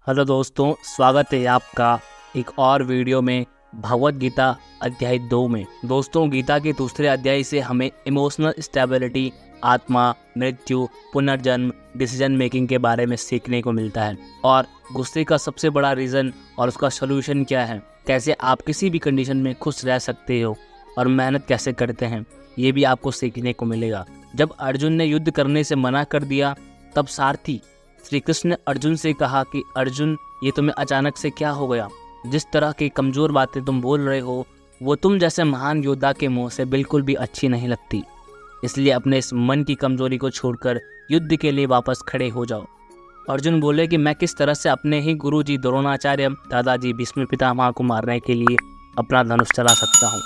Hello दोस्तों, स्वागत है आपका एक और वीडियो में भगवत गीता अध्याय 2 में। दोस्तों, गीता के दूसरे अध्याय से हमें इमोशनल स्टेबिलिटी, आत्मा, मृत्यु, पुनर्जन्म, डिसीजन मेकिंग के बारे में सीखने को मिलता है और गुस्से का सबसे बड़ा रीज़न और उसका सोल्यूशन क्या है, कैसे आप किसी भी कंडीशन में खुश रह सकते हो और मेहनत कैसे करते हैं, ये भी आपको सीखने को मिलेगा। जब अर्जुन ने युद्ध करने से मना कर दिया तब सारथी श्री कृष्ण ने अर्जुन से कहा कि अर्जुन, ये तुम्हें अचानक से क्या हो गया? जिस तरह की कमज़ोर बातें तुम बोल रहे हो वो तुम जैसे महान योद्धा के मुंह से बिल्कुल भी अच्छी नहीं लगती। इसलिए अपने इस मन की कमज़ोरी को छोड़कर युद्ध के लिए वापस खड़े हो जाओ। अर्जुन बोले कि मैं किस तरह से अपने ही गुरुजी द्रोणाचार्य, दादाजी भीष्म पितामह को मारने के लिए अपना धनुष चला सकता हूँ,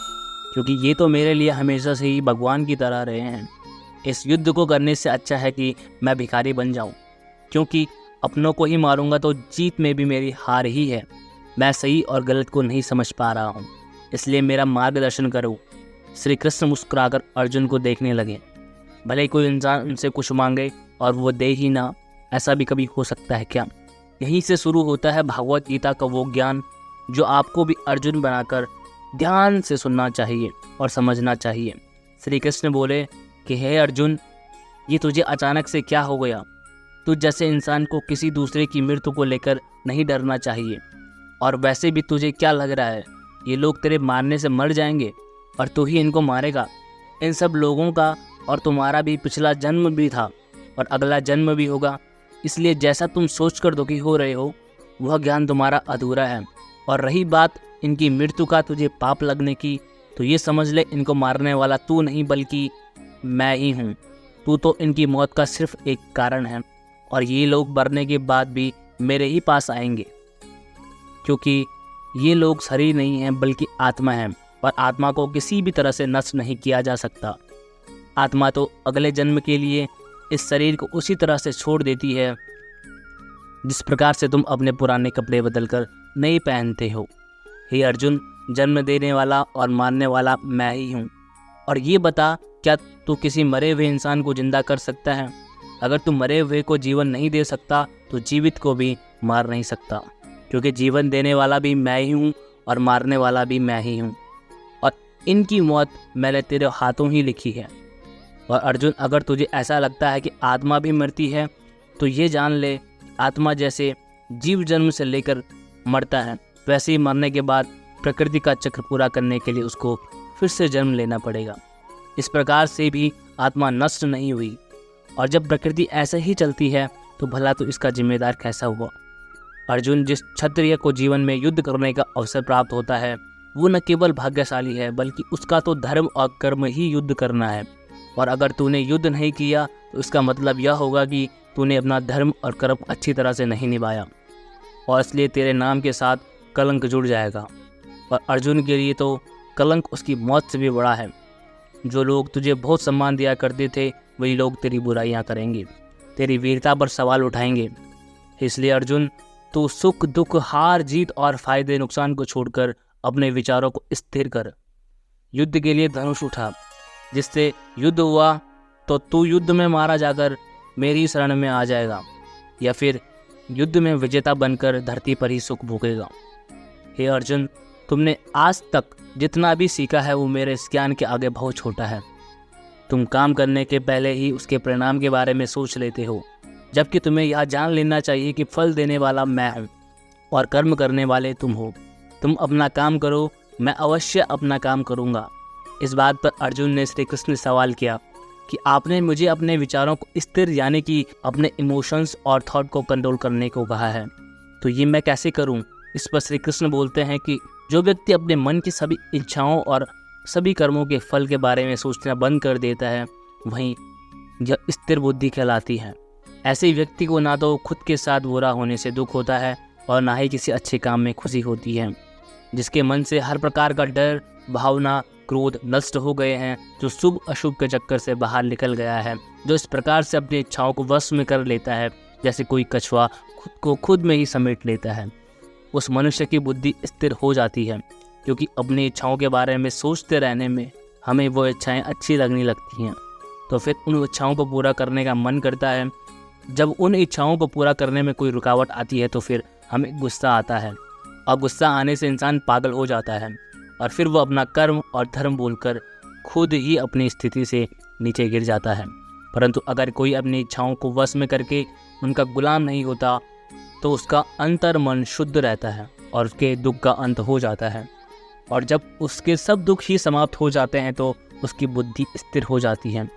क्योंकि ये तो मेरे लिए हमेशा से ही भगवान की तरह रहे हैं। इस युद्ध को करने से अच्छा है कि मैं भिखारी बन जाऊँ, क्योंकि अपनों को ही मारूंगा तो जीत में भी मेरी हार ही है। मैं सही और गलत को नहीं समझ पा रहा हूँ, इसलिए मेरा मार्गदर्शन करो। श्री कृष्ण मुस्कुराकर अर्जुन को देखने लगे। भले कोई इंसान उनसे कुछ मांगे और वो दे ही ना, ऐसा भी कभी हो सकता है क्या? यहीं से शुरू होता है भागवत गीता का वो ज्ञान जो आपको भी अर्जुन बनाकर ध्यान से सुनना चाहिए और समझना चाहिए। श्री कृष्ण बोले कि हे अर्जुन, ये तुझे अचानक से क्या हो गया? तुझ जैसे इंसान को किसी दूसरे की मृत्यु को लेकर नहीं डरना चाहिए। और वैसे भी तुझे क्या लग रहा है, ये लोग तेरे मारने से मर जाएंगे और तू ही इनको मारेगा? इन सब लोगों का और तुम्हारा भी पिछला जन्म भी था और अगला जन्म भी होगा, इसलिए जैसा तुम सोच कर दुखी हो रहे हो वह ज्ञान तुम्हारा अधूरा है। और रही बात इनकी मृत्यु का तुझे पाप लगने की, तो ये समझ ले इनको मारने वाला तू नहीं बल्कि मैं ही हूँ। तू तो इनकी मौत का सिर्फ एक कारण है और ये लोग मरने के बाद भी मेरे ही पास आएंगे, क्योंकि ये लोग शरीर नहीं हैं बल्कि आत्मा है और आत्मा को किसी भी तरह से नष्ट नहीं किया जा सकता। आत्मा तो अगले जन्म के लिए इस शरीर को उसी तरह से छोड़ देती है जिस प्रकार से तुम अपने पुराने कपड़े बदलकर नए पहनते हो। हे अर्जुन, जन्म देने वाला और मारने वाला मैं ही हूँ। और ये बता, क्या तू किसी मरे हुए इंसान को जिंदा कर सकता है? अगर तू मरे हुए को जीवन नहीं दे सकता तो जीवित को भी मार नहीं सकता, क्योंकि जीवन देने वाला भी मैं ही हूँ और मारने वाला भी मैं ही हूँ, और इनकी मौत मैंने तेरे हाथों ही लिखी है। और अर्जुन, अगर तुझे ऐसा लगता है कि आत्मा भी मरती है तो ये जान ले, आत्मा जैसे जीव जन्म से लेकर मरता है, वैसे ही मरने के बाद प्रकृति का चक्र पूरा करने के लिए उसको फिर से जन्म लेना पड़ेगा। इस प्रकार से भी आत्मा नष्ट नहीं हुई, और जब प्रकृति ऐसे ही चलती है तो भला तो इसका जिम्मेदार कैसा हुआ? अर्जुन, जिस क्षत्रिय को जीवन में युद्ध करने का अवसर प्राप्त होता है वो न केवल भाग्यशाली है बल्कि उसका तो धर्म और कर्म ही युद्ध करना है। और अगर तूने युद्ध नहीं किया तो इसका मतलब यह होगा कि तूने अपना धर्म और कर्म अच्छी तरह से नहीं निभाया, और इसलिए तेरे नाम के साथ कलंक जुड़ जाएगा। और अर्जुन के लिए तो कलंक उसकी मौत से भी बड़ा है। जो लोग तुझे बहुत सम्मान दिया करते थे वही लोग तेरी बुराइयां करेंगे, तेरी वीरता पर सवाल उठाएंगे। इसलिए अर्जुन, तू सुख दुख, हार जीत और फायदे नुकसान को छोड़कर अपने विचारों को स्थिर कर। युद्ध के लिए धनुष उठा। जिससे युद्ध हुआ तो तू युद्ध में मारा जाकर मेरी शरण में आ जाएगा, या फिर युद्ध में विजेता बनकर धरती पर ही सुख भोगेगा। हे अर्जुन, तुमने आज तक जितना भी सीखा है वो मेरे इस ज्ञान के आगे बहुत छोटा है। तुम काम करने के पहले ही उसके परिणाम के बारे में सोच लेते हो, जबकि तुम्हें यह जान लेना चाहिए कि फल देने वाला मैं हूँ और कर्म करने वाले तुम हो। तुम अपना काम करो, मैं अवश्य अपना काम करूँगा। इस बात पर अर्जुन ने श्री कृष्ण से सवाल किया कि आपने मुझे अपने विचारों को स्थिर, यानी कि अपने इमोशंस और थॉट को कंट्रोल करने को कहा है, तो ये मैं कैसे करूँ? इस पर श्री कृष्ण बोलते हैं कि जो व्यक्ति अपने मन की सभी इच्छाओं और सभी कर्मों के फल के बारे में सोचना बंद कर देता है, वहीं यह स्थिर बुद्धि कहलाती है। ऐसे व्यक्ति को ना तो खुद के साथ बुरा होने से दुख होता है और ना ही किसी अच्छे काम में खुशी होती है। जिसके मन से हर प्रकार का डर, भावना, क्रोध नष्ट हो गए हैं, जो शुभ अशुभ के चक्कर से बाहर निकल गया है, जो इस प्रकार से अपनी इच्छाओं को वश में कर लेता है जैसे कोई कछुआ खुद को खुद में ही समेट लेता है, उस मनुष्य की बुद्धि स्थिर हो जाती है। क्योंकि अपनी इच्छाओं के बारे में सोचते रहने में हमें वो इच्छाएं अच्छी लगने लगती हैं, तो फिर उन इच्छाओं को पूरा करने का मन करता है। जब उन इच्छाओं को पूरा करने में कोई रुकावट आती है तो फिर हमें गुस्सा आता है और गुस्सा आने से इंसान पागल हो जाता है और फिर वो अपना कर्म और धर्म बोलकर खुद ही अपनी स्थिति से नीचे गिर जाता है। परंतु अगर कोई अपनी इच्छाओं को वश में करके उनका गुलाम नहीं होता तो उसका अंतर मन शुद्ध रहता है और उसके दुख का अंत हो जाता है। और जब उसके सब दुख ही समाप्त हो जाते हैं तो उसकी बुद्धि स्थिर हो जाती है।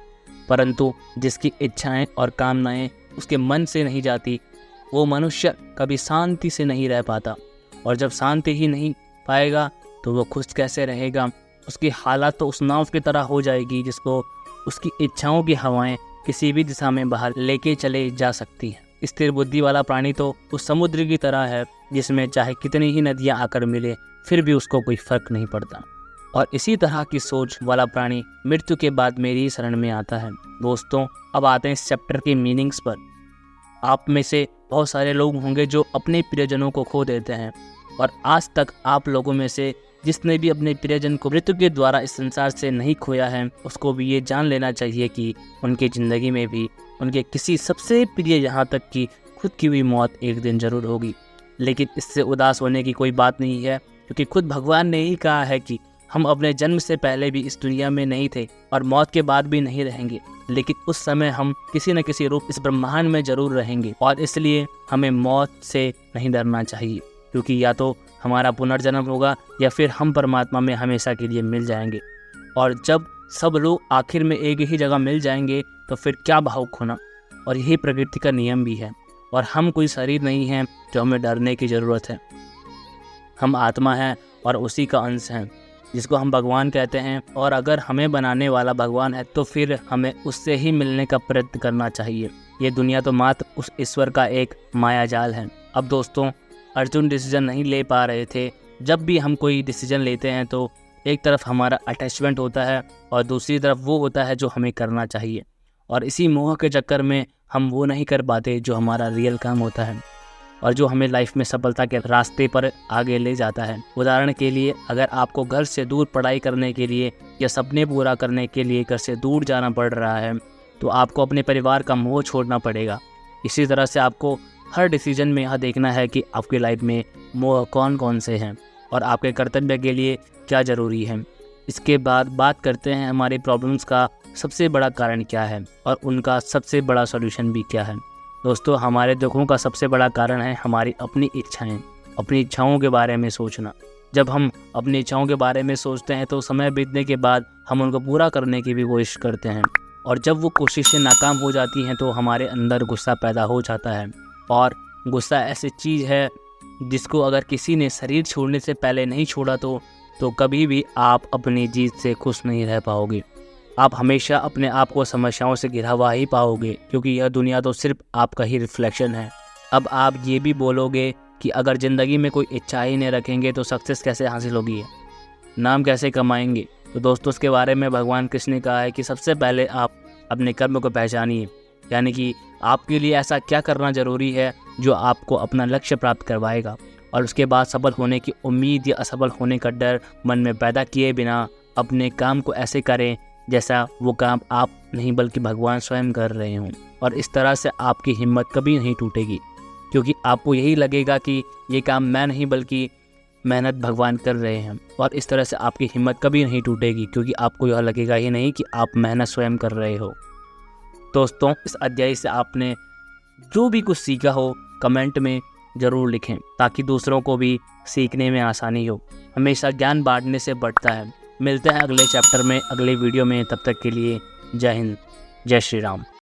परंतु जिसकी इच्छाएं और कामनाएं उसके मन से नहीं जाती वो मनुष्य कभी शांति से नहीं रह पाता, और जब शांति ही नहीं पाएगा तो वो खुश कैसे रहेगा। उसकी हालत तो उस नाव की तरह हो जाएगी जिसको उसकी इच्छाओं की हवाएं किसी भी दिशा में बाहर लेके चले जा सकती हैं। स्थिर बुद्धि वाला प्राणी तो उस समुद्र की तरह है जिसमें चाहे कितनी ही नदियां आकर मिले फिर भी उसको कोई फर्क नहीं पड़ता। और इसी तरह की सोच वाला प्राणी मृत्यु के बाद मेरी शरण में आता है। दोस्तों, अब आते हैं इस चैप्टर के मीनिंग्स पर। आप में से बहुत सारे लोग होंगे जो अपने प्रियजनों को खो देते हैं, और आज तक आप लोगों में से जिसने भी अपने प्रियजन को मृत्यु के द्वारा इस संसार से नहीं खोया है उसको भी ये जान लेना चाहिए कि उनकी ज़िंदगी में भी उनके किसी सबसे प्रिय यहाँ तक कि खुद की हुई मौत एक दिन ज़रूर होगी। लेकिन इससे उदास होने की कोई बात नहीं है, क्योंकि खुद भगवान ने ही कहा है कि हम अपने जन्म से पहले भी इस दुनिया में नहीं थे और मौत के बाद भी नहीं रहेंगे, लेकिन उस समय हम किसी न किसी रूप इस ब्रह्मांड में ज़रूर रहेंगे। और इसलिए हमें मौत से नहीं डरना चाहिए, क्योंकि या तो हमारा पुनर्जन्म होगा या फिर हम परमात्मा में हमेशा के लिए मिल जाएंगे। और जब सब लोग आखिर में एक ही जगह मिल जाएंगे तो फिर क्या भावुक होना। और यही प्रकृति का नियम भी है, और हम कोई शरीर नहीं हैं जो हमें डरने की ज़रूरत है। हम आत्मा हैं और उसी का अंश हैं जिसको हम भगवान कहते हैं। और अगर हमें बनाने वाला भगवान है तो फिर हमें उससे ही मिलने का प्रयत्न करना चाहिए। ये दुनिया तो मात्र उस ईश्वर का एक मायाजाल है। अब दोस्तों, अर्जुन डिसीजन नहीं ले पा रहे थे। जब भी हम कोई डिसीजन लेते हैं तो एक तरफ हमारा अटैचमेंट होता है और दूसरी तरफ वो होता है जो हमें करना चाहिए, और इसी मोह के चक्कर में हम वो नहीं कर पाते जो हमारा रियल काम होता है और जो हमें लाइफ में सफलता के रास्ते पर आगे ले जाता है। उदाहरण के लिए, अगर आपको घर से दूर पढ़ाई करने के लिए या सपने पूरा करने के लिए घर से दूर जाना पड़ रहा है तो आपको अपने परिवार का मोह छोड़ना पड़ेगा। इसी तरह से आपको हर डिसीजन में यह देखना है कि आपकी लाइफ में मोह कौन कौन से हैं और आपके कर्तव्य के लिए क्या ज़रूरी है। इसके बाद बात करते हैं हमारी प्रॉब्लम्स का सबसे बड़ा कारण क्या है और उनका सबसे बड़ा सॉल्यूशन भी क्या है। दोस्तों, हमारे दुखों का सबसे बड़ा कारण है हमारी अपनी इच्छाएं, अपनी इच्छाओं के बारे में सोचना। जब हम अपनी इच्छाओं के बारे में सोचते हैं तो समय बीतने के बाद हम उनको पूरा करने की भी कोशिश करते हैं, और जब वो कोशिशें नाकाम हो जाती हैं तो हमारे अंदर गुस्सा पैदा हो जाता है। और गुस्सा ऐसी चीज़ है जिसको अगर किसी ने शरीर छोड़ने से पहले नहीं छोड़ा तो कभी भी आप अपनी जीत से खुश नहीं रह पाओगे। आप हमेशा अपने आप को समस्याओं से घिरा हुआ ही पाओगे, क्योंकि यह दुनिया तो सिर्फ आपका ही रिफ्लेक्शन है। अब आप ये भी बोलोगे कि अगर ज़िंदगी में कोई इच्छा ही नहीं रखेंगे तो सक्सेस कैसे हासिल होगी, नाम कैसे कमाएंगे। तो दोस्तों, उसके बारे में भगवान कृष्ण ने कहा है कि सबसे पहले आप अपने कर्म को पहचानिए, यानी कि आपके लिए ऐसा क्या करना ज़रूरी है जो आपको अपना लक्ष्य प्राप्त करवाएगा, और उसके बाद सफल होने की उम्मीद या असफल होने का डर मन में पैदा किए बिना अपने काम को ऐसे करें जैसा वो काम आप नहीं बल्कि भगवान स्वयं कर रहे हों। और इस तरह से आपकी हिम्मत कभी नहीं टूटेगी, क्योंकि आपको यही लगेगा कि ये काम मैं नहीं बल्कि मेहनत भगवान कर रहे हैं। और इस तरह से आपकी हिम्मत कभी नहीं टूटेगी, क्योंकि आपको यह लगेगा ही नहीं कि आप मेहनत स्वयं कर रहे हो। दोस्तों, इस अध्याय से आपने जो भी कुछ सीखा हो कमेंट में ज़रूर लिखें, ताकि दूसरों को भी सीखने में आसानी हो। हमेशा ज्ञान बांटने से बढ़ता है। मिलते हैं अगले चैप्टर में, अगले वीडियो में। तब तक के लिए जय हिंद, जय श्री राम।